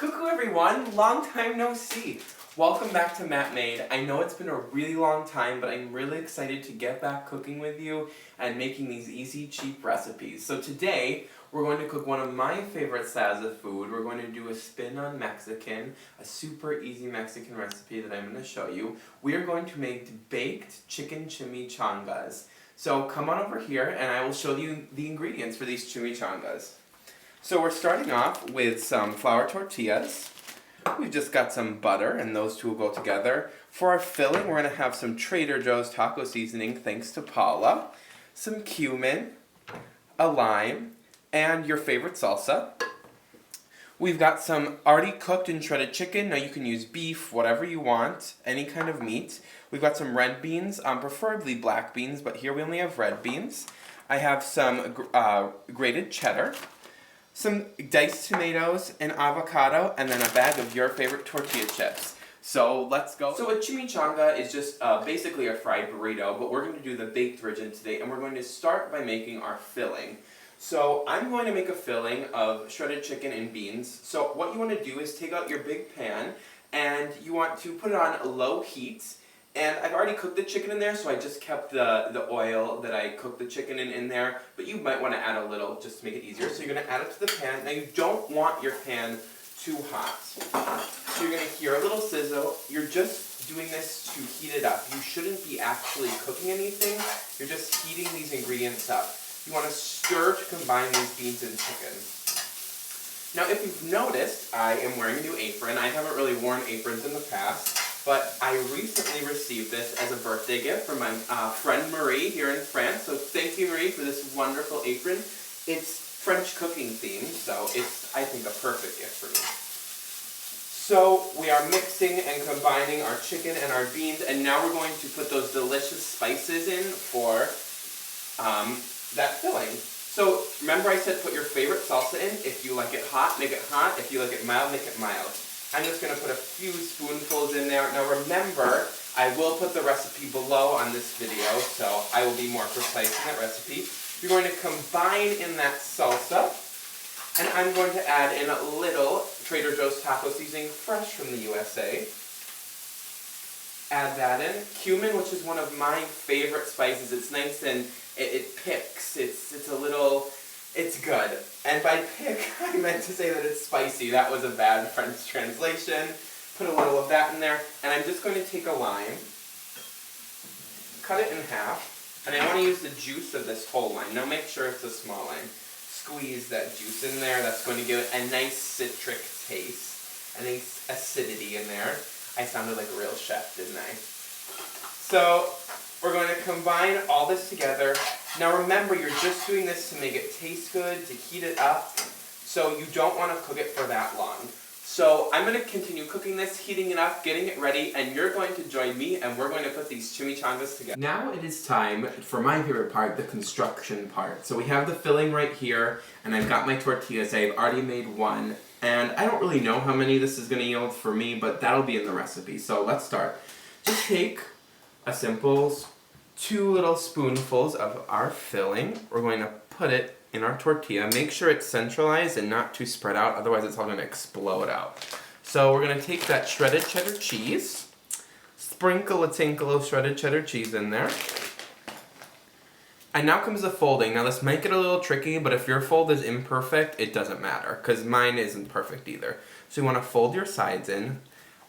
Cuckoo everyone, long time no see. Welcome back to Matt Made. I know it's been a really long time, but I'm really excited to get back cooking with you and making these easy, cheap recipes. So today, we're going to cook one of my favorite styles of food. We're going to do a spin on Mexican, a super easy Mexican recipe that I'm going to show you. We are going to make baked chicken chimichangas. So come on over here and I will show you the ingredients for these chimichangas. So we're starting off with some flour tortillas. We've just got some butter, and those two will go together. For our filling, we're going to have some Trader Joe's taco seasoning, thanks to Paula, some cumin, a lime, and your favorite salsa. We've got some already cooked and shredded chicken. Now you can use beef, whatever you want, any kind of meat. We've got some red beans, preferably black beans, but here we only have red beans. I have some grated cheddar, some diced tomatoes, an avocado, and then a bag of your favorite tortilla chips. So let's go. So a chimichanga is just basically a fried burrito, but we're going to do the baked version today, and we're going to start by making our filling. So I'm going to make a filling of shredded chicken and beans. So what you want to do is take out your big pan, and you want to put it on low heat. And I've already cooked the chicken in there, so I just kept the oil that I cooked the chicken in there. But you might want to add a little just to make it easier. So you're going to add it to the pan. Now you don't want your pan too hot. So you're going to hear a little sizzle. You're just doing this to heat it up. You shouldn't be actually cooking anything. You're just heating these ingredients up. You want to stir to combine these beans and chicken. Now if you've noticed, I am wearing a new apron. I haven't really worn aprons in the past. But I recently received this as a birthday gift from my friend Marie here in France. So thank you, Marie, for this wonderful apron. It's French cooking themed, so it's, I think, a perfect gift for me. So we are mixing and combining our chicken and our beans, and now we're going to put those delicious spices in for that filling. So remember I said put your favorite salsa in. If you like it hot, make it hot. If you like it mild, make it mild. I'm just going to put a few spoonfuls in there. Now remember, I will put the recipe below on this video, so I will be more precise in that recipe. You're going to combine in that salsa, and I'm going to add in a little Trader Joe's taco seasoning, fresh from the USA. Add that in. Cumin, which is one of my favorite spices. It's nice and it picks. It's a little... It's good. And by pick, I meant to say that it's spicy. That was a bad French translation. Put a little of that in there. And I'm just going to take a lime, cut it in half, and I want to use the juice of this whole lime. Now make sure it's a small lime. Squeeze that juice in there. That's going to give it a nice citric taste, a nice acidity in there. I sounded like a real chef, didn't I? So we're going to combine all this together. Now remember, you're just doing this to make it taste good, to heat it up, so you don't want to cook it for that long. So I'm going to continue cooking this, heating it up, getting it ready, and you're going to join me, and we're going to put these chimichangas together. Now it is time for my favorite part, the construction part. So we have the filling right here, and I've got my tortillas. I've already made one, and I don't really know how many this is going to yield for me, but that'll be in the recipe. So let's start. Just take a simple 2 little spoonfuls of our filling. We're going to put it in our tortilla. Make sure it's centralized and not too spread out, otherwise it's all going to explode out. So we're going to take that shredded cheddar cheese, sprinkle a tinkle of shredded cheddar cheese in there. And now comes the folding. Now this might get a little tricky, but if your fold is imperfect, it doesn't matter, because mine isn't perfect either. So you want to fold your sides in,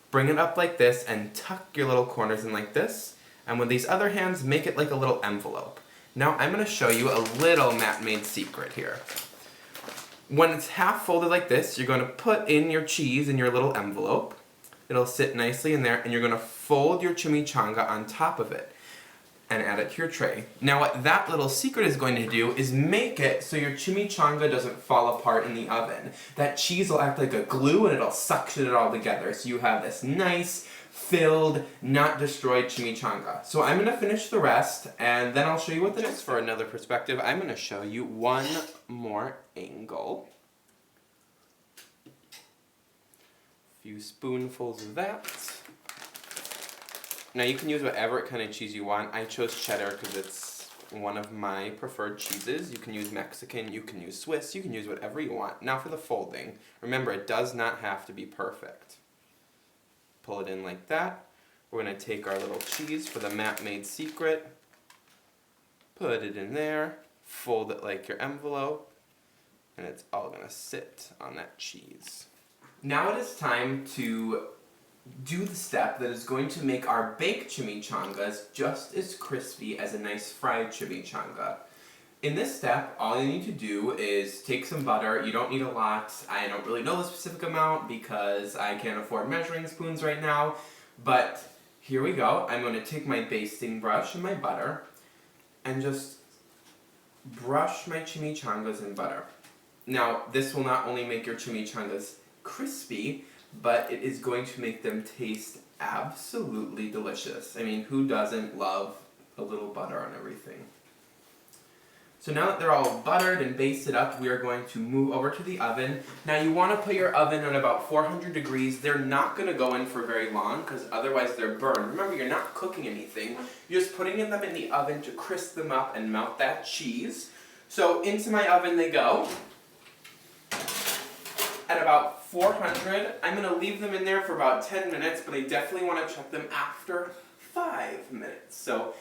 bring it up like this, and tuck your little corners in like this. And with these other hands, make it like a little envelope. Now I'm going to show you a little Matt Made secret here. When it's half folded like this, you're going to put in your cheese in your little envelope. It'll sit nicely in there, and you're going to fold your chimichanga on top of it and add it to your tray. Now what that little secret is going to do is make it so your chimichanga doesn't fall apart in the oven. That cheese will act like a glue, and it'll suction it all together. So you have this nice, filled, not destroyed chimichanga. So I'm going to finish the rest, and then I'll show you what this is. For another perspective, I'm going to show you one more angle. A few spoonfuls of that. Now you can use whatever kind of cheese you want. I chose cheddar because it's one of my preferred cheeses. You can use Mexican, you can use Swiss, you can use whatever you want. Now for the folding. Remember, it does not have to be perfect. Pull it in like that. We're going to take our little cheese for the Matt Made secret. Put it in there. Fold it like your envelope. And it's all going to sit on that cheese. Now it is time to do the step that is going to make our baked chimichangas just as crispy as a nice fried chimichanga. In this step, all you need to do is take some butter. You don't need a lot. I don't really know the specific amount because I can't afford measuring spoons right now. But here we go. I'm going to take my basting brush and my butter and just brush my chimichangas in butter. Now, this will not only make your chimichangas crispy, but it is going to make them taste absolutely delicious. I mean, who doesn't love a little butter on everything? So now that they're all buttered and basted up, we are going to move over to the oven. Now you want to put your oven at about 400 degrees. They're not going to go in for very long because otherwise they're burned. Remember, you're not cooking anything. You're just putting them in the oven to crisp them up and melt that cheese. So into my oven they go. At about 400, I'm going to leave them in there for about 10 minutes, but I definitely want to check them after 5 minutes. So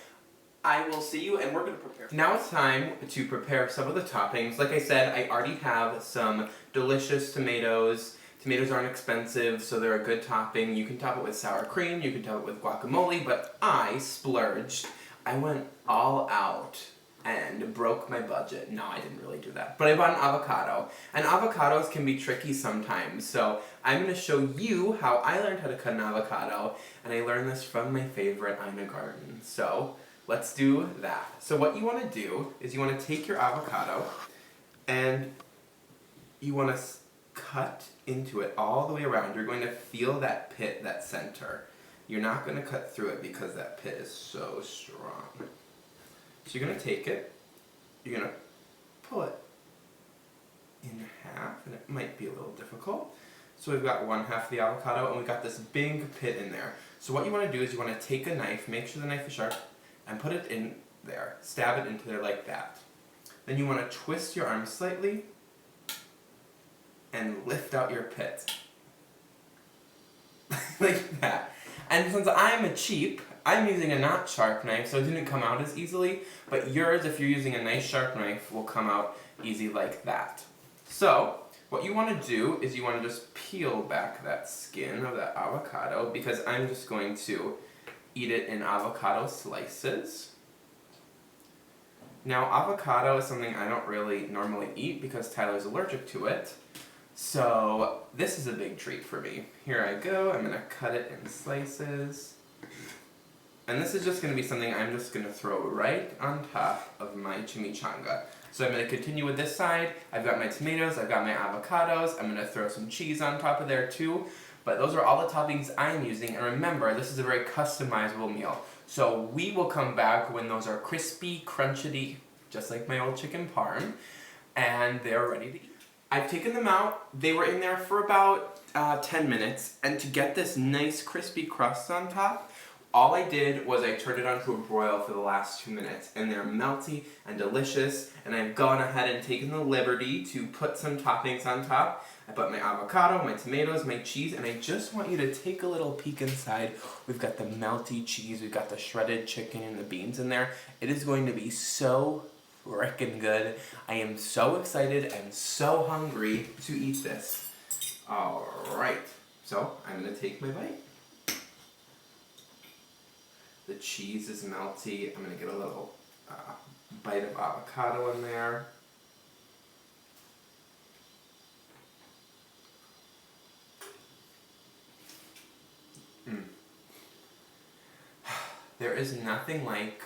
I will see you, and we're going to prepare. Now it's time to prepare some of the toppings. Like I said, I already have some delicious tomatoes. Tomatoes aren't expensive, so they're a good topping. You can top it with sour cream, you can top it with guacamole, but I splurged. I went all out and broke my budget. No, I didn't really do that. But I bought an avocado. And avocados can be tricky sometimes, so I'm going to show you how I learned how to cut an avocado, and I learned this from my favorite Ina Garden. So let's do that. So what you want to do is you want to take your avocado and you want to cut into it all the way around. You're going to feel that pit, that center. You're not going to cut through it because that pit is so strong. So you're going to take it, you're going to pull it in half, and it might be a little difficult. So we've got one half of the avocado, and we've got this big pit in there. So what you want to do is you want to take a knife, make sure the knife is sharp, and put it in there. Stab it into there like that. Then you want to twist your arm slightly and lift out your pit. Like that. And since I'm I'm using a not sharp knife, so it didn't come out as easily, but yours, if you're using a nice sharp knife, will come out easy like that. So what you want to do is you want to just peel back that skin of that avocado, because I'm just going to eat it in avocado slices. Now, avocado is something I don't really normally eat because Tyler's allergic to it. So this is a big treat for me. Here I go, I'm going to cut it in slices. And this is just going to be something I'm just going to throw right on top of my chimichanga. So I'm going to continue with this side. I've got my tomatoes, I've got my avocados, I'm going to throw some cheese on top of there too. But those are all the toppings I'm using, and remember, this is a very customizable meal. So we will come back when those are crispy, crunchy, just like my old chicken parm, and they're ready to eat. I've taken them out. They were in there for about 10 minutes, and to get this nice crispy crust on top, all I did was I turned it onto a broil for the last 2 minutes, and they're melty and delicious, and I've gone ahead and taken the liberty to put some toppings on top. I put my avocado, my tomatoes, my cheese, and I just want you to take a little peek inside. We've got the melty cheese, we've got the shredded chicken and the beans in there. It is going to be so frickin' good. I am so excited and so hungry to eat this. Alright, so I'm going to take my bite. The cheese is melty. I'm going to get a little bite of avocado in there. There is nothing like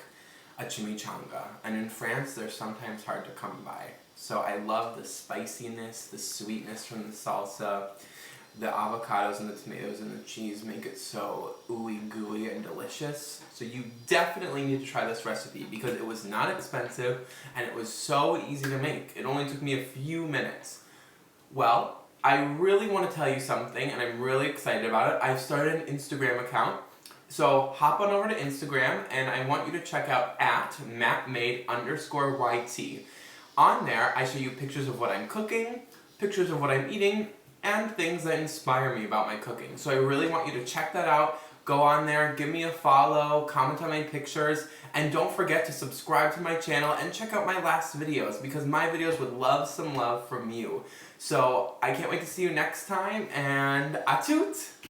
a chimichanga, and in France they're sometimes hard to come by. So I love the spiciness, the sweetness from the salsa. The avocados and the tomatoes and the cheese make it so ooey gooey and delicious. So you definitely need to try this recipe because it was not expensive and it was so easy to make. It only took me a few minutes. Well, I really want to tell you something, and I'm really excited about it. I've started an Instagram account So hop on over to Instagram, and I want you to check out at mattmade_YT. On there, I show you pictures of what I'm cooking, pictures of what I'm eating, and things that inspire me about my cooking. So I really want you to check that out. Go on there, give me a follow, comment on my pictures, and don't forget to subscribe to my channel and check out my last videos, because my videos would love some love from you. So I can't wait to see you next time, and à toutes!